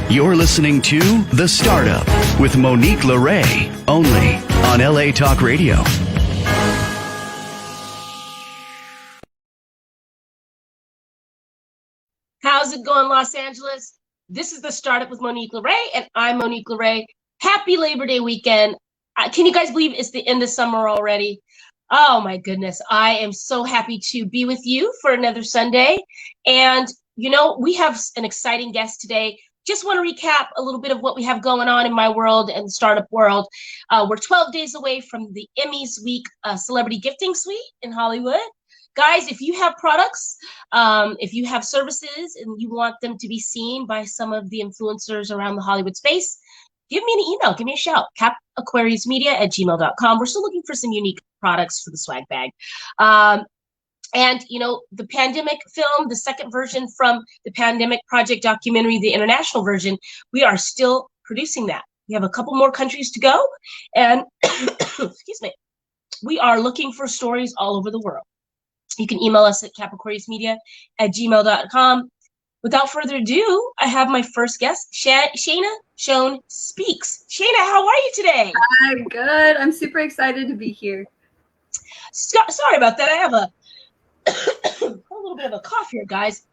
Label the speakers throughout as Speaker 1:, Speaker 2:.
Speaker 1: You're listening to The Startup with Monique LeRae, only on LA Talk Radio.
Speaker 2: How's it going, Los Angeles? This is The Startup with Monique LeRae, and I'm Monique LeRae. Happy Labor Day weekend. Can you guys believe it's the end of summer already? Oh my goodness. I am so happy to be with you for another Sunday. And, you know, we have an exciting guest today. Just want to recap a little bit of what we have going on in my world and the startup world. We're 12 days away from the Emmys Week Celebrity Gifting Suite in Hollywood. Guys, if you have products, if you have services and you want them to be seen by some of the influencers around the Hollywood space, give me an email, give me a shout, capaquariusmedia@gmail.com. We're still looking for some unique products for the swag bag. And, you know, the pandemic film, the second version from the Pandemic Project documentary, the international version, we are still producing that. We have a couple more countries to go. And, excuse me, we are looking for stories all over the world. You can email us at capaquariusmedia@gmail.com. Without further ado, I have my first guest, Shayna Schoen Speaks. Shayna, how are you today?
Speaker 3: I'm good. I'm super excited to be here.
Speaker 2: Sorry about that. I have a little bit of a cough here, guys.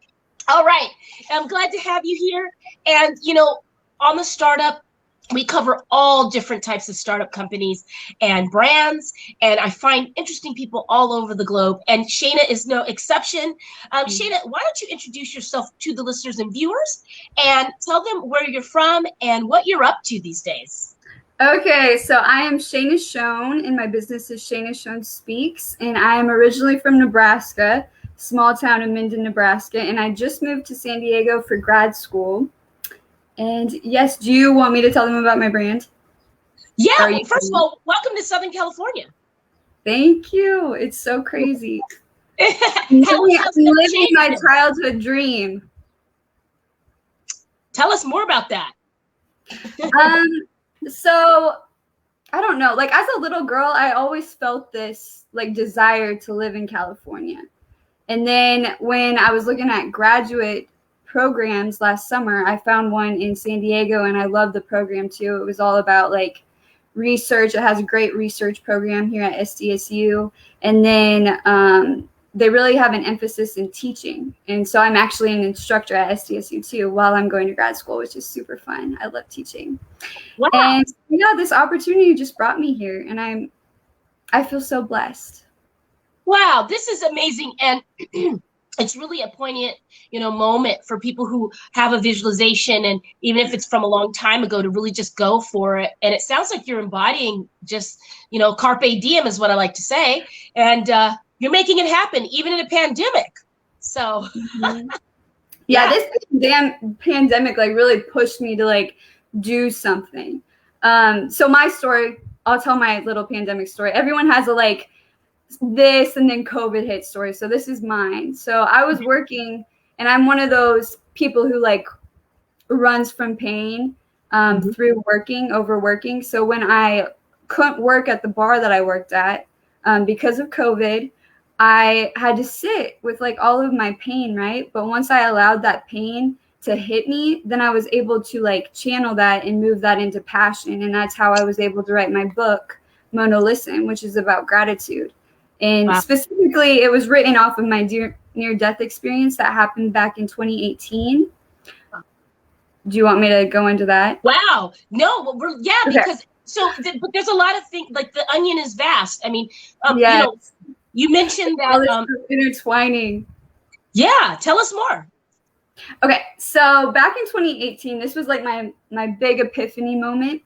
Speaker 2: All right. I'm glad to have you here. And, you know, on the startup, we cover all different types of startup companies and brands, and I find interesting people all over the globe, and Shayna is no exception. Shayna, why don't you introduce yourself to the listeners and viewers and tell them where you're from and what you're up to these days?
Speaker 3: Okay, so I am Shayna Schoen, and my business is Shayna Schoen Speaks, and I am originally from Nebraska, small town in Minden, Nebraska, and I just moved to San Diego for grad school. And yes, do you want me to tell them about my brand?
Speaker 2: Yeah, well, first of all, welcome to Southern California.
Speaker 3: Thank you. It's so crazy. I'm living my childhood dream.
Speaker 2: Tell us more about that.
Speaker 3: So I don't know, like as a little girl, I always felt this like desire to live in California. And then when I was looking at graduate programs last summer, I found one in San Diego, and I loved the program too. It was all about like research. It has a great research program here at SDSU, and then they really have an emphasis in teaching. And so I'm actually an instructor at SDSU too while I'm going to grad school, which is super fun. I love teaching. Wow. And yeah, this opportunity just brought me here, and I feel so blessed.
Speaker 2: Wow, this is amazing. And it's really a poignant, you know, moment for people who have a visualization, and even if it's from a long time ago, to really just go for it. And it sounds like you're embodying just, you know, carpe diem is what I like to say. And you're making it happen, even in a pandemic. So,
Speaker 3: yeah, this damn pandemic like really pushed me to like do something. So my story, I'll tell my little pandemic story. Everyone has a like this and then COVID hit story. So this is mine. So I was working, and I'm one of those people who like runs from pain through overworking. So when I couldn't work at the bar that I worked at because of COVID, I had to sit with like all of my pain, right? But once I allowed that pain to hit me, then I was able to like channel that and move that into passion. And that's how I was able to write my book, Mona Listen, which is about gratitude. And specifically, it was written off of my near-death experience that happened back in 2018. Do you want me to go into that?
Speaker 2: Wow. No, because but there's a lot of things, like the onion is vast. I mean, you know, you mentioned that.
Speaker 3: All this intertwining.
Speaker 2: Yeah, tell us more.
Speaker 3: Okay, so back in 2018, this was like my big epiphany moment.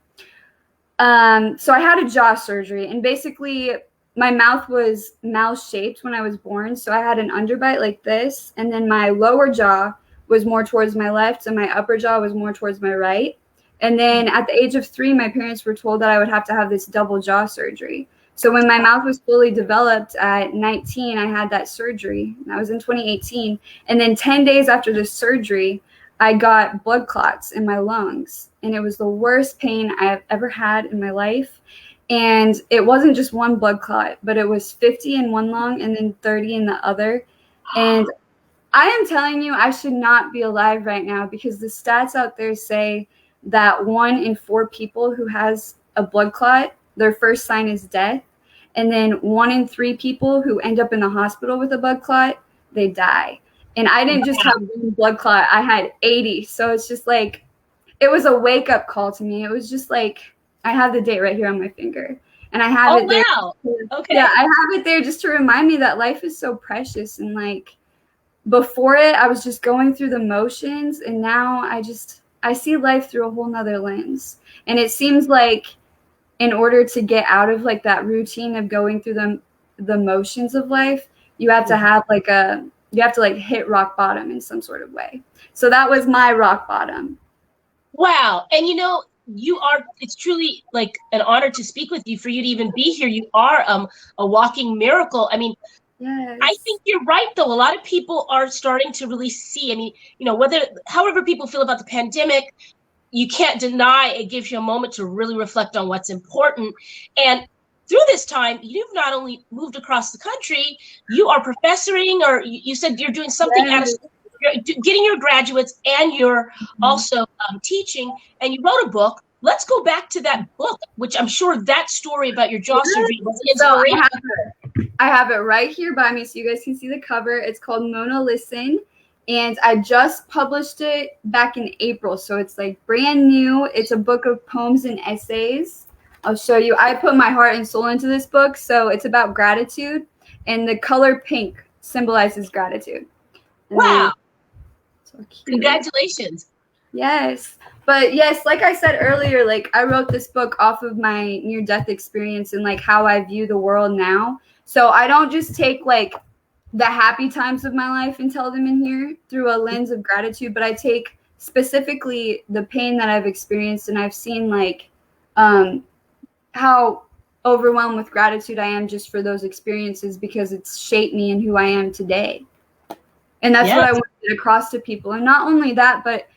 Speaker 3: So I had a jaw surgery, and basically my mouth was mouse-shaped when I was born. So I had an underbite like this, and then my lower jaw was more towards my left, and my upper jaw was more towards my right. And then at the age of 3, my parents were told that I would have to have this double jaw surgery. So when my mouth was fully developed at 19, I had that surgery. That was in 2018. And then 10 days after the surgery, I got blood clots in my lungs. And it was the worst pain I've ever had in my life. And it wasn't just one blood clot, but it was 50 in one lung and then 30 in the other. And I am telling you, I should not be alive right now, because the stats out there say that 1 in 4 people who has a blood clot, their first sign is death. And then 1 in 3 people who end up in the hospital with a blood clot, they die. And I didn't just have 1 blood clot, I had 80. So it's just like, it was a wake up call to me. It was just like, I have the date right here on my finger. And I have it there.
Speaker 2: Wow. Okay.
Speaker 3: Yeah, I have it there just to remind me that life is so precious. And like, before it, I was just going through the motions, and now I see life through a whole nother lens. And it seems like in order to get out of like that routine of going through the motions of life, you have to have you have to like hit rock bottom in some sort of way. So that was my rock bottom.
Speaker 2: Wow. And it's truly like an honor to speak with you, for you to even be here. You are a walking miracle. I mean,
Speaker 3: yes.
Speaker 2: I think you're right, though. A lot of people are starting to really see. I mean, however people feel about the pandemic, you can't deny it gives you a moment to really reflect on what's important. And through this time, you've not only moved across the country, you are professoring, or you said you're doing something out of school. You're getting your graduates, and you're also teaching, and you wrote a book. Let's go back to that book, which I'm sure that story about your jaw surgery was inspiration.
Speaker 3: So I have it right here by me so you guys can see the cover. It's called Mona Listen, and I just published it back in April. So it's like brand new. It's a book of poems and essays. I'll show you. I put my heart and soul into this book. So it's about gratitude, and the color pink symbolizes gratitude. And
Speaker 2: wow.
Speaker 3: So
Speaker 2: congratulations.
Speaker 3: Yes. But yes, like I said earlier, like I wrote this book off of my near-death experience and like how I view the world now. So I don't just take like the happy times of my life and tell them in here through a lens of gratitude, but I take specifically the pain that I've experienced, and I've seen like how overwhelmed with gratitude I am just for those experiences, because it's shaped me and who I am today. And that's what I want to get across to people. And not only that, but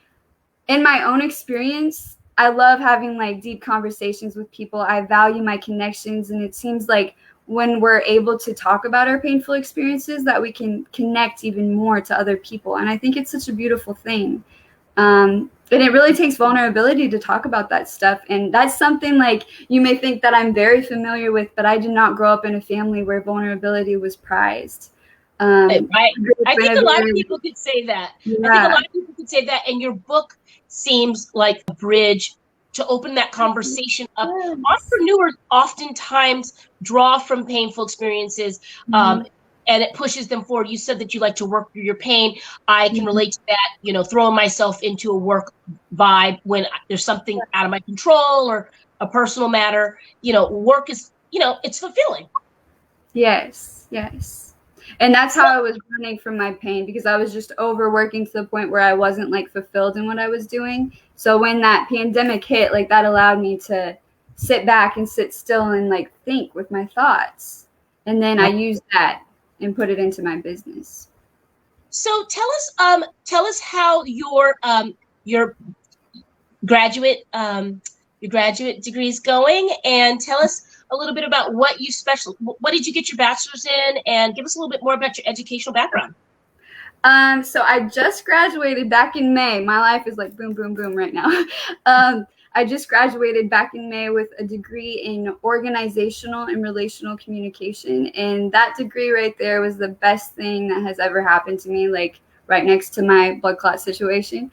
Speaker 3: in my own experience, I love having like deep conversations with people. I value my connections, and it seems like when we're able to talk about our painful experiences, that we can connect even more to other people. And I think it's such a beautiful thing. And it really takes vulnerability to talk about that stuff. And that's something like you may think that I'm very familiar with, but I did not grow up in a family where vulnerability was prized.
Speaker 2: Right. I think a lot of people could say that. Yeah. I think a lot of people could say that, and your book seems like a bridge to open that conversation up. Yes. Entrepreneurs oftentimes draw from painful experiences, and it pushes them forward. You said that you like to work through your pain. I can relate to that, throwing myself into a work vibe when there's something out of my control or a personal matter. Work is, it's fulfilling.
Speaker 3: Yes, yes. And that's how I was running from my pain, because I was just overworking to the point where I wasn't like fulfilled in what I was doing. So when that pandemic hit, like that allowed me to sit back and sit still and like think with my thoughts. And then I used that and put it into my business.
Speaker 2: So tell us how your graduate degree is going, and tell us a little bit about what did you get your bachelor's in, and give us a little bit more about your educational background.
Speaker 3: So I just graduated back in May. My life is like boom, boom, boom right now. I just graduated back in May with a degree in organizational and relational communication. And that degree right there was the best thing that has ever happened to me, like right next to my blood clot situation.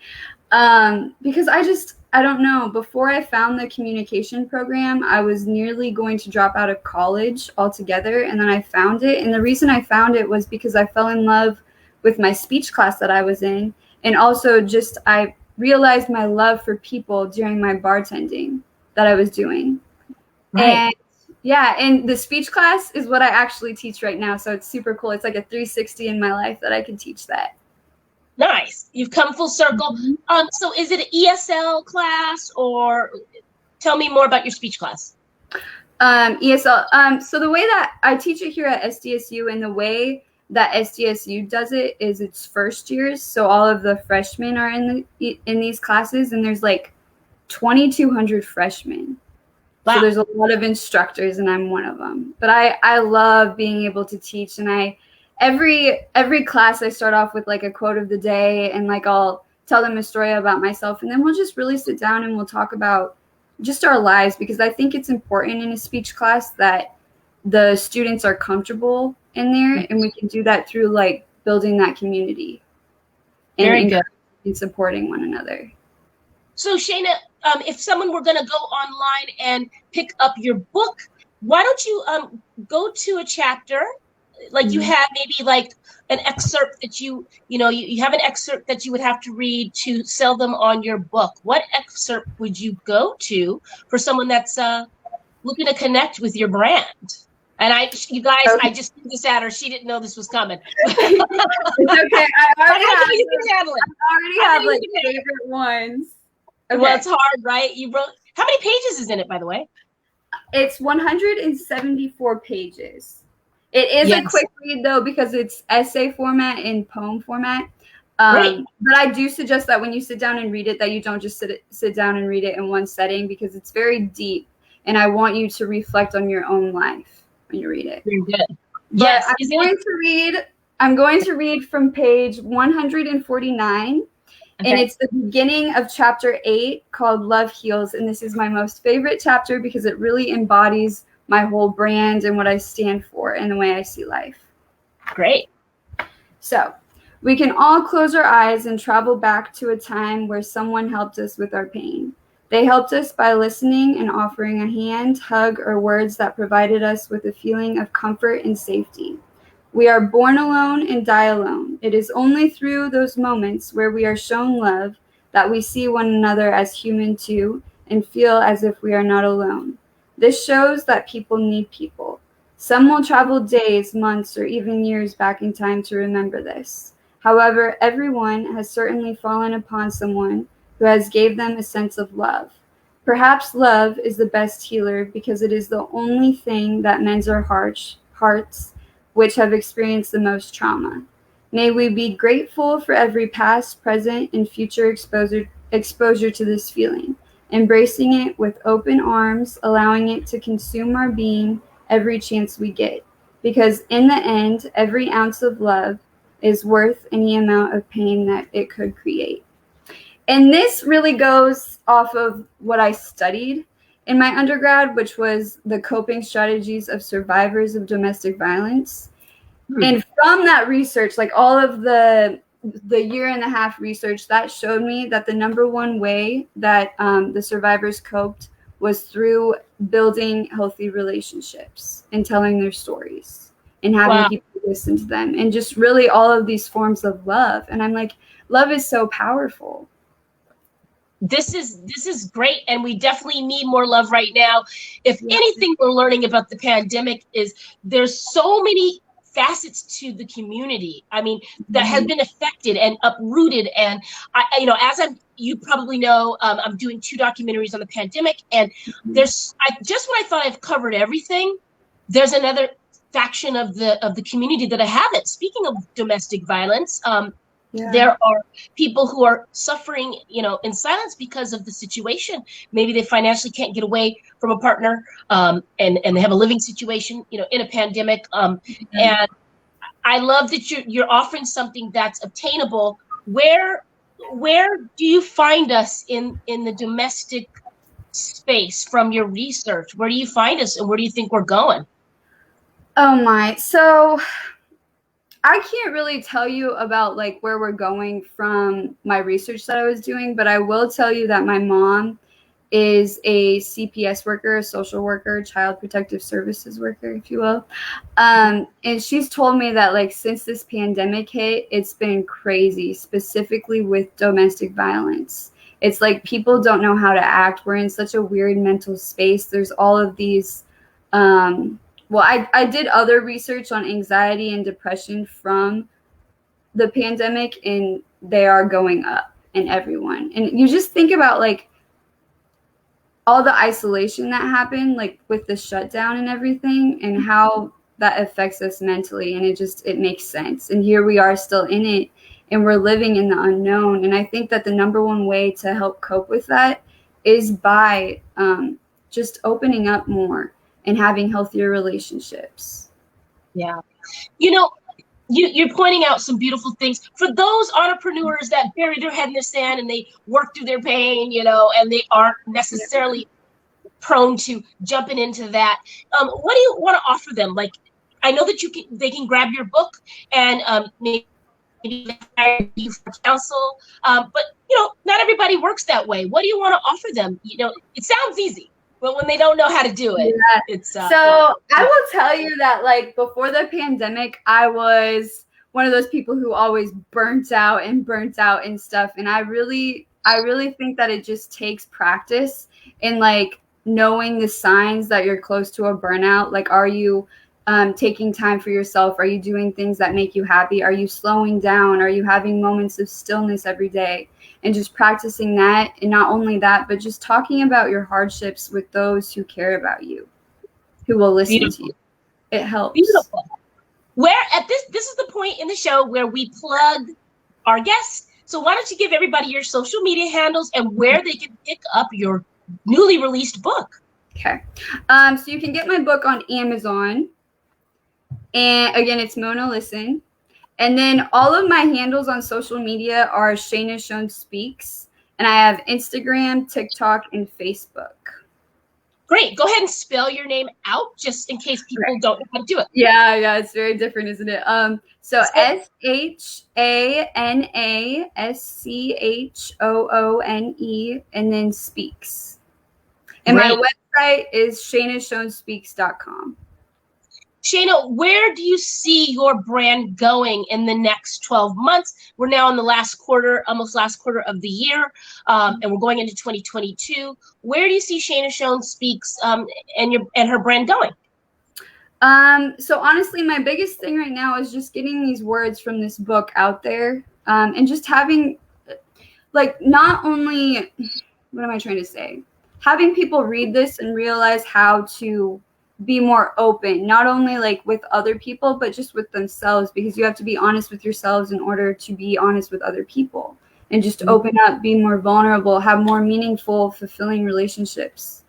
Speaker 3: Because I don't know, before I found the communication program, I was nearly going to drop out of college altogether. And then I found it. And the reason I found it was because I fell in love with my speech class that I was in. And also just I realized my love for people during my bartending that I was doing. Right. And the speech class is what I actually teach right now. So it's super cool. It's like a 360 in my life that I can teach that.
Speaker 2: Nice. You've come full circle. So is it an ESL class, or tell me more about your speech class?
Speaker 3: ESL. So the way that I teach it here at SDSU, and the way that SDSU does it is it's first years. So all of the freshmen are in these classes, and there's like 2,200 freshmen. Wow. So there's a lot of instructors, and I'm one of them. But I love being able to teach, and every class I start off with like a quote of the day, and like I'll tell them a story about myself, and then we'll just really sit down and we'll talk about just our lives, because I think it's important in a speech class that the students are comfortable in there, and we can do that through like building that community and supporting one another.
Speaker 2: So Shayna, if someone were going to go online and pick up your book, why don't you go to a chapter, like you have maybe like an excerpt that you have an excerpt that you would have to read to sell them on your book. What excerpt would you go to for someone that's looking to connect with your brand? And I just threw this at her. She didn't know this was coming.
Speaker 3: It's okay. I already have like favorite ones. Okay.
Speaker 2: Well, it's hard, right? You wrote. How many pages is in it, by the way?
Speaker 3: It's 174 pages. It is a quick read though, because it's essay format and poem format. But I do suggest that when you sit down and read it, that you don't just sit down and read it in one setting, because it's very deep, and I want you to reflect on your own life when you read it.
Speaker 2: Very good.
Speaker 3: But yes, I'm going to read from page 149. And it's the beginning of chapter 8 called Love Heals. And this is my most favorite chapter because it really embodies my whole brand and what I stand for and the way I see life.
Speaker 2: Great.
Speaker 3: So we can all close our eyes and travel back to a time where someone helped us with our pain. They helped us by listening and offering a hand, hug, or words that provided us with a feeling of comfort and safety. We are born alone and die alone. It is only through those moments where we are shown love that we see one another as human too and feel as if we are not alone. This shows that people need people. Some will travel days, months, or even years back in time to remember this. However, everyone has certainly fallen upon someone who has gave them a sense of love. Perhaps love is the best healer because it is the only thing that mends our hearts which have experienced the most trauma. May we be grateful for every past, present, and future exposure to this feeling, embracing it with open arms, allowing it to consume our being every chance we get. Because in the end, every ounce of love is worth any amount of pain that it could create. And this really goes off of what I studied in my undergrad, which was the coping strategies of survivors of domestic violence. And from that research, like all of the year-and-a-half research, that showed me that the number one way that the survivors coped was through building healthy relationships and telling their stories and having people listen to them, and just really all of these forms of love. And I'm like, love is so powerful.
Speaker 2: This is great, and we definitely need more love right now. If anything we're learning about the pandemic is there's so many facets to the community. I mean, that have been affected and uprooted. And you probably know, I'm doing 2 documentaries on the pandemic, and when I thought I've covered everything, there's another faction of the community that I haven't. Speaking of domestic violence, there are people who are suffering, in silence because of the situation. Maybe they financially can't get away from a partner, and they have a living situation, in a pandemic. And I love that you're offering something that's obtainable. Where do you find us in the domestic space from your research? Where do you find us, and where do you think we're going?
Speaker 3: Oh my, so I can't really tell you about like where we're going from my research that I was doing, but I will tell you that my mom is a CPS worker, a social worker, child protective services worker, if you will. And she's told me that like since this pandemic hit, it's been crazy, specifically with domestic violence. It's like people don't know how to act. We're in such a weird mental space. There's all of these I did other research on anxiety and depression from the pandemic, and they are going up in everyone. And you just think about like all the isolation that happened, like with the shutdown and everything, and how that affects us mentally. And it makes sense. And here we are still in it, and we're living in the unknown. And I think that the number one way to help cope with that is by just opening up more and having healthier relationships.
Speaker 2: Yeah. you're pointing out some beautiful things for those entrepreneurs that bury their head in the sand and they work through their pain, and they aren't necessarily prone to jumping into that. What do you want to offer them? Like, I know that they can grab your book and maybe hire you for counsel, but not everybody works that way. What do you want to offer them? It sounds easy, but when they don't know how to do it, it's
Speaker 3: so I will tell you that, like, before the pandemic, I was one of those people who always burnt out and stuff. And I really think that it just takes practice in, like, knowing the signs that you're close to a burnout. Like, are you taking time for yourself? Are you doing things that make you happy? Are you slowing down? Are you having moments of stillness every day? And just practicing that. And not only that, but just talking about your hardships with those who care about you, who will listen to you. It helps.
Speaker 2: Beautiful. Where at this is the point in the show where we plug our guests. So why don't you give everybody your social media handles and where they can pick up your newly released book?
Speaker 3: Okay. So you can get my book on Amazon. And again, it's Mona Listen. And then all of my handles on social media are Shayna Schoen Speaks. And I have Instagram, TikTok, and Facebook.
Speaker 2: Great. Go ahead and spell your name out just in case people don't know how to do it.
Speaker 3: Yeah, it's very different, isn't it? So SHANASCHOONE and then Speaks. And my website is ShaynasSchoenSpeaks.com.
Speaker 2: Shayna, where do you see your brand going in the next 12 months? We're now in the almost last quarter of the year, and we're going into 2022. Where do you see Shayna Schoen Speaks and her brand going?
Speaker 3: So honestly, my biggest thing right now is just getting these words from this book out there, and just having, like, not only, what am I trying to say? Having people read this and realize how to be more open, not only like with other people, but just with themselves, because you have to be honest with yourselves in order to be honest with other people, and just open up, be more vulnerable, have more meaningful, fulfilling relationships.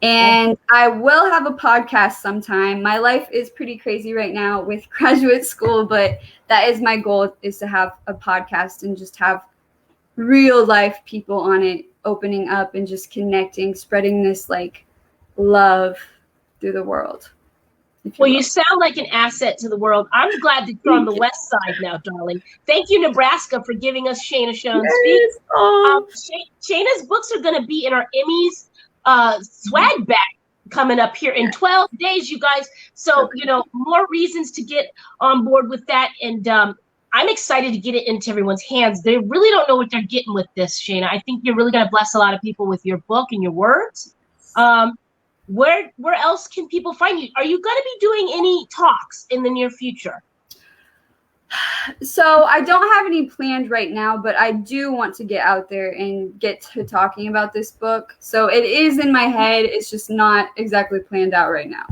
Speaker 3: And I will have a podcast sometime. My life is pretty crazy right now with graduate school, but that is my goal, is to have a podcast and just have real life people on it, opening up and just connecting, spreading this, like, love through the world.
Speaker 2: Well, you sound like an asset to the world. I'm glad that you're on the west side now, darling. Thank you, Nebraska, for giving us Shayna Schoen Speaks. Shayna's books are going to be in our Emmys swag bag coming up here in 12 days, you guys. So, more reasons to get on board with that. And I'm excited to get it into everyone's hands. They really don't know what they're getting with this, Shayna. I think you're really going to bless a lot of people with your book and your words. Where else can people find you? Are you going to be doing any talks in the near future?
Speaker 3: So I don't have any planned right now, but I do want to get out there and get to talking about this book. So it is in my head. It's just not exactly planned out right now.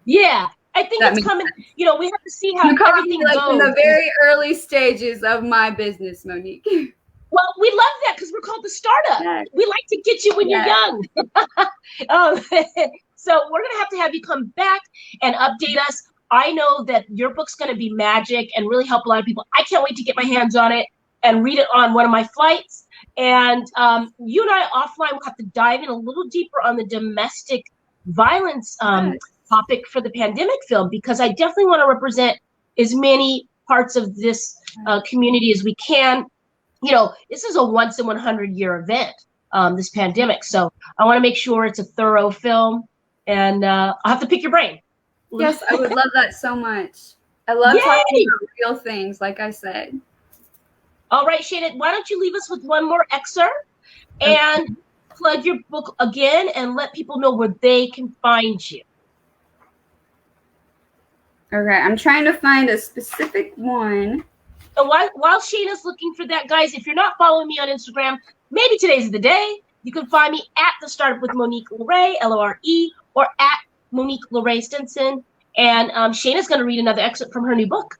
Speaker 2: Yeah, I think it's coming. We have to see how everything goes.
Speaker 3: In the very early stages of my business, Monique.
Speaker 2: Well, we love that because we're called the startup. Yes. We like to get you when you're young. So we're going to have you come back and update us. I know that your book's going to be magic and really help a lot of people. I can't wait to get my hands on it and read it on one of my flights. And you and I offline will have to dive in a little deeper on the domestic violence topic for the pandemic film, because I definitely want to represent as many parts of this community as we can. This is a once in 100-year event, this pandemic. So I want to make sure it's a thorough film, and I'll have to pick your brain.
Speaker 3: Yes, I would love that so much. I love talking about real things, like I said.
Speaker 2: All right, Shayna, why don't you leave us with one more excerpt and plug your book again and let people know where they can find you.
Speaker 3: Okay, I'm trying to find a specific one.
Speaker 2: And while Shayna's looking for that, guys, if you're not following me on Instagram, maybe today's the day. You can find me at The Startup with Monique Lore, Lore, or at Monique Lore Stinson. And Shayna's going to read another excerpt from her new book.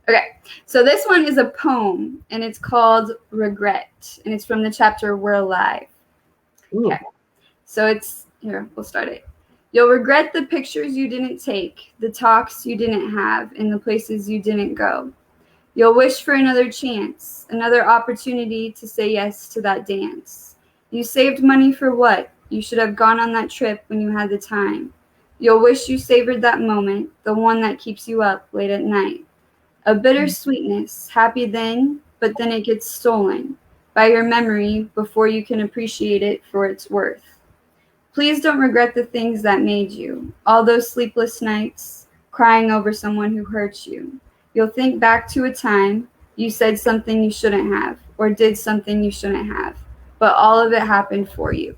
Speaker 3: Okay, so this one is a poem, and it's called Regret, and it's from the chapter We're Alive.
Speaker 2: Ooh.
Speaker 3: Okay, so it's, here, we'll start it. You'll regret the pictures you didn't take, the talks you didn't have, and the places you didn't go. You'll wish for another chance, another opportunity to say yes to that dance. You saved money for what? You should have gone on that trip when you had the time. You'll wish you savored that moment, the one that keeps you up late at night. A bittersweetness, happy then, but then it gets stolen by your memory before you can appreciate it for its worth. Please don't regret the things that made you, all those sleepless nights, crying over someone who hurt you. You'll think back to a time you said something you shouldn't have or did something you shouldn't have, but all of it happened for you.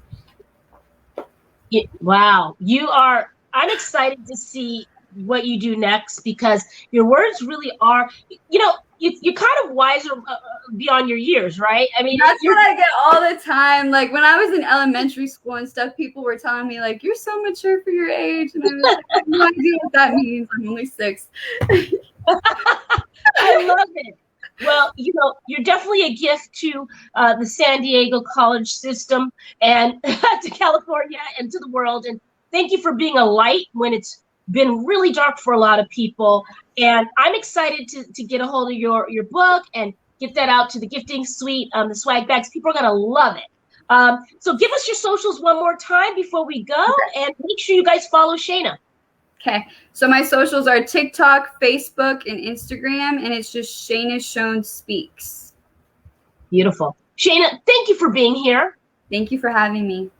Speaker 2: Wow. I'm excited to see what you do next, because your words really are, you're kind of wiser beyond your years, right? I mean,
Speaker 3: that's what I get all the time. Like when I was in elementary school and stuff, people were telling me like, you're so mature for your age. And I was like, I have no idea what that means. I'm only 6.
Speaker 2: I love it. Well, you're definitely a gift to the San Diego college system and to California and to the world. And thank you for being a light when it's been really dark for a lot of people. And I'm excited to get a hold of your book and get that out to the gifting suite, the swag bags. People are going to love it. So give us your socials one more time before we go, and make sure you guys follow Shayna.
Speaker 3: Okay, so my socials are TikTok, Facebook, and Instagram, and it's just Shayna Schoen Speaks.
Speaker 2: Beautiful. Shayna, thank you for being here.
Speaker 3: Thank you for having me.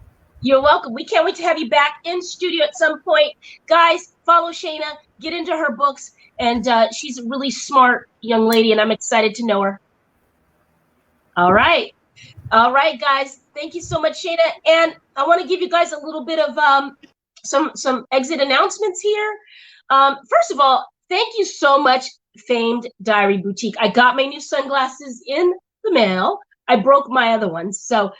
Speaker 2: You're welcome. We can't wait to have you back in studio at some point. Guys, follow Shayna, get into her books, and she's a really smart young lady, and I'm excited to know her. All right, guys. Thank you so much, Shayna. And I want to give you guys a little bit of some exit announcements here. First of all, thank you so much, Famed Diary Boutique. I got my new sunglasses in the mail. I broke my other ones, so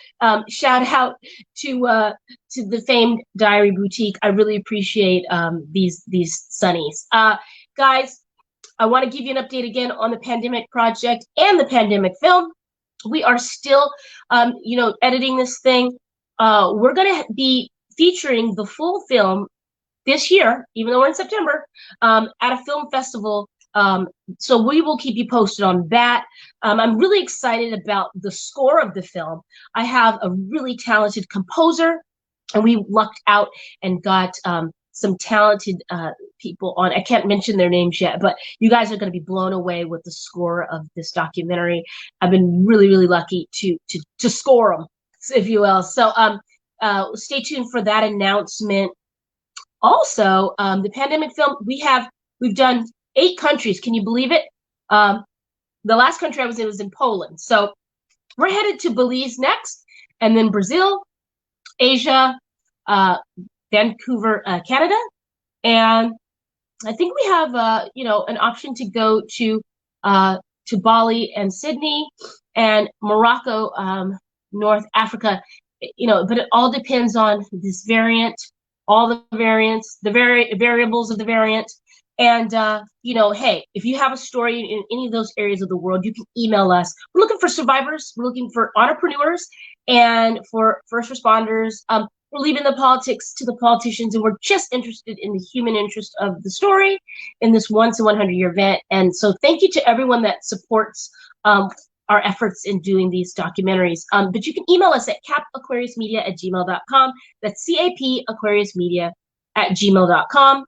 Speaker 2: shout out to the Famed Diary Boutique. I really appreciate these sunnies. Guys, I want to give you an update again on the Pandemic Project and the Pandemic Film. We are still, editing this thing. We're going to be featuring the full film this year, even though we're in September, at a film festival. So we will keep you posted on that. I'm really excited about the score of the film. I have a really talented composer, and we lucked out and got some talented people on. I can't mention their names yet, but you guys are going to be blown away with the score of this documentary. I've been really, really lucky to score them, if you will. So stay tuned for that announcement. Also, the Pandemic Film, we've done 8 countries. Can you believe it? The last country I was in was in Poland. So we're headed to Belize next, and then Brazil, Asia, Vancouver, Canada, and I think we have an option to go to Bali and Sydney and Morocco, North Africa. But it all depends on this variant, all the variants, the variables of the variant. And, hey, if you have a story in any of those areas of the world, you can email us. We're looking for survivors. We're looking for entrepreneurs and for first responders. We're leaving the politics to the politicians, and we're just interested in the human interest of the story in this once in 100-year event. And so thank you to everyone that supports our efforts in doing these documentaries. But you can email us at capaquariusmedia@gmail.com. That's CAPAquariusmedia@gmail.com.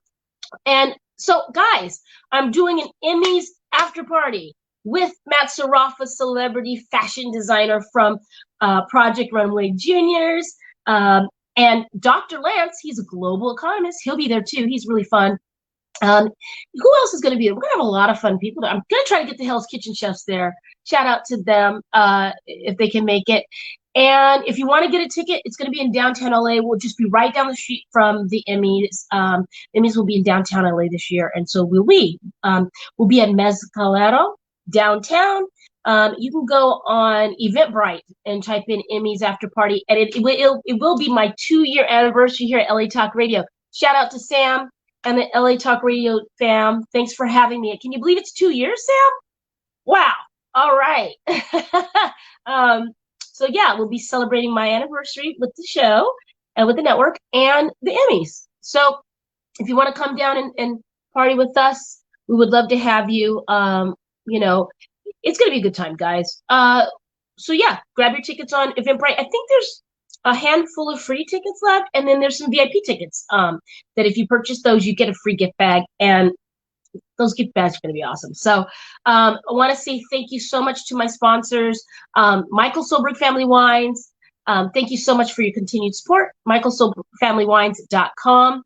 Speaker 2: And so, guys, I'm doing an Emmys after party with Matt Sarafa, celebrity fashion designer from Project Runway Juniors. And Dr. Lance, he's a global economist. He'll be there too. He's really fun. Who else is going to be there? We're going to have a lot of fun people there. I'm going to try to get the Hell's Kitchen chefs there. Shout out to them if they can make it. And if you want to get a ticket, it's going to be in downtown LA. We'll just be right down the street from the Emmys. The Emmys will be in downtown LA this year. And so we'll be at Mezcalero downtown. You can go on Eventbrite and type in Emmys after party. And it will be my 2-year anniversary here at LA Talk Radio. Shout out to Sam and the LA Talk Radio fam. Thanks for having me. Can you believe it's 2 years, Sam? Wow. All right. So yeah, we'll be celebrating my anniversary with the show and with the network and the Emmys. So if you want to come down and party with us, we would love to have you. It's going to be a good time, guys. So yeah, grab your tickets on Eventbrite. I think there's a handful of free tickets left, and then there's some VIP tickets that if you purchase those, you get a free gift bag, and those gift bags are going to be awesome. So I want to say thank you so much to my sponsors, Michael Solberg Family Wines. Thank you so much for your continued support. MichaelSolbergFamilyWines.com.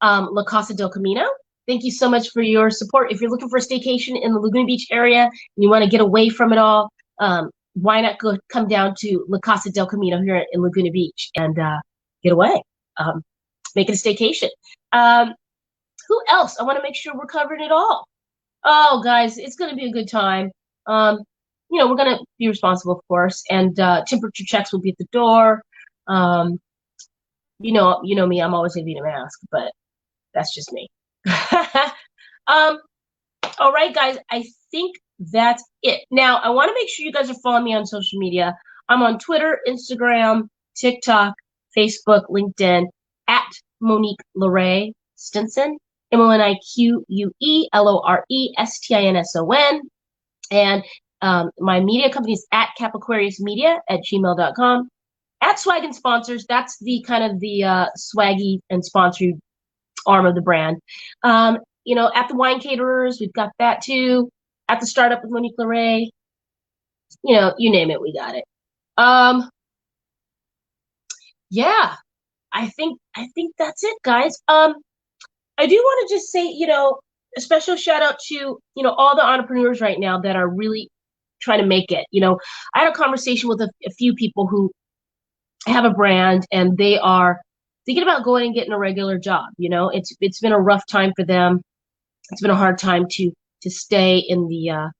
Speaker 2: La Casa del Camino. Thank you so much for your support. If you're looking for a staycation in the Laguna Beach area and you want to get away from it all, why not come down to La Casa del Camino here in Laguna Beach and get away, make it a staycation. Who else? I want to make sure we're covering it all. Oh, guys, it's going to be a good time. We're going to be responsible, of course, and temperature checks will be at the door. You know me, I'm always going to be in a mask, but that's just me. All right, guys, I think that's it. Now, I want to make sure you guys are following me on social media. I'm on Twitter, Instagram, TikTok, Facebook, LinkedIn, at Monique Lorraine Stinson, MoniqueLorestinson. And my media company is at capaquariusmedia@gmail.com. At Swag and Sponsors, that's the kind of the swaggy and sponsored arm of the brand. At the Wine Caterers, we've got that too. At the Startup with Monique Lorraine, you name it, we got it. Yeah, I think that's it, guys. I do want to just say, a special shout out to, all the entrepreneurs right now that are really trying to make it. I had a conversation with a few people who have a brand and they are thinking about going and getting a regular job. It's been a rough time for them. It's been a hard time to stay in the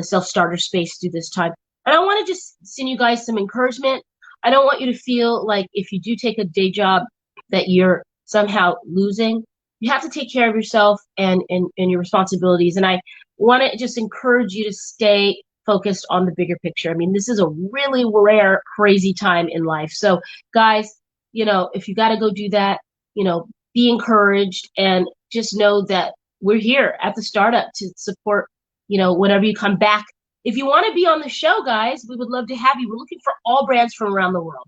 Speaker 2: self-starter space through this time. And I want to just send you guys some encouragement. I don't want you to feel like if you do take a day job that you're somehow losing. You have to take care of yourself and your responsibilities. And I want to just encourage you to stay focused on the bigger picture. I mean, this is a really rare, crazy time in life. So guys, if you got to go do that, be encouraged and just know that we're here at the Startup to support, whenever you come back. If you want to be on the show, guys, we would love to have you. We're looking for all brands from around the world.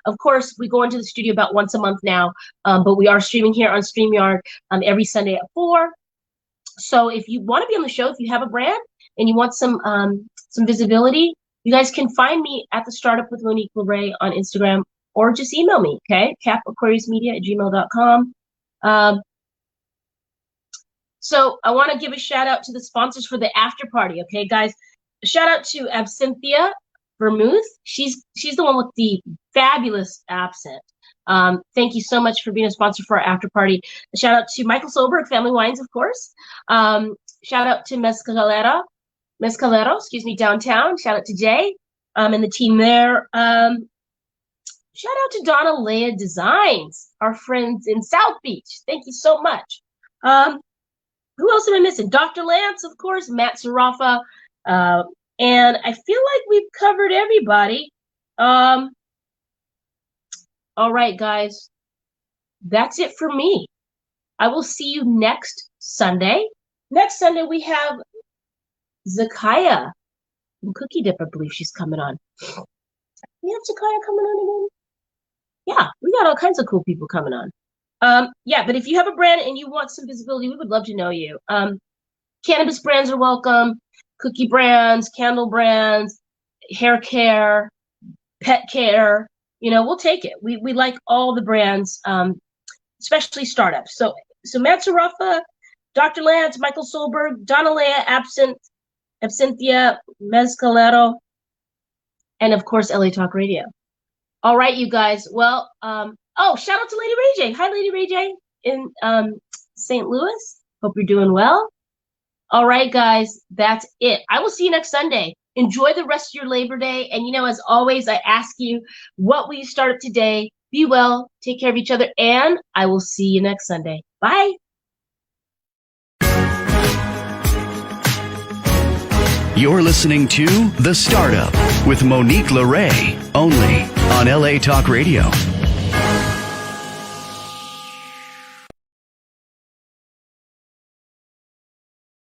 Speaker 2: Of course, we go into the studio about once a month now, but we are streaming here on StreamYard every Sunday at 4. So if you want to be on the show, if you have a brand and you want some visibility, you guys can find me at the Startup with Monique Lorraine on Instagram, or just email me, okay? capaquariusmedia@gmail.com. So I want to give a shout out to the sponsors for the after party, okay, guys? A shout out to Absinthia Vermouth. She's the one with the fabulous absinthe. Thank you so much for being a sponsor for our after party. A shout out to Michael Solberg Family Wines, of course. Shout out to Mezcalero, downtown. Shout out to Jay and the team there. Shout out to Donna Leah Designs, our friends in South Beach. Thank you so much. Who else am I missing? Dr. Lance, of course, Matt Sarafa. And I feel like we've covered everybody. All right, guys. That's it for me. I will see you next Sunday. Next Sunday, we have Zakaya from Cookie Dip. I believe she's coming on. We have Zakaya coming on again? Yeah, we got all kinds of cool people coming on. Yeah, but if you have a brand and you want some visibility, we would love to know you. Cannabis brands are welcome. Cookie brands, candle brands, hair care, pet care. We'll take it. We like all the brands, especially startups. So Matt Sarafa, Dr. Lance, Michael Solberg, Donna Leah, Absinthia, Mezcalero, and of course, LA Talk Radio. All right, you guys. Well, shout out to Lady Ray J. Hi, Lady Ray J in St. Louis. Hope you're doing well. All right, guys, that's it. I will see you next Sunday. Enjoy the rest of your Labor Day. And, as always, I ask you, what will you start today? Be well, take care of each other, and I will see you next Sunday. Bye.
Speaker 1: You're listening to The Startup with Monique Lorraine, only on LA Talk Radio.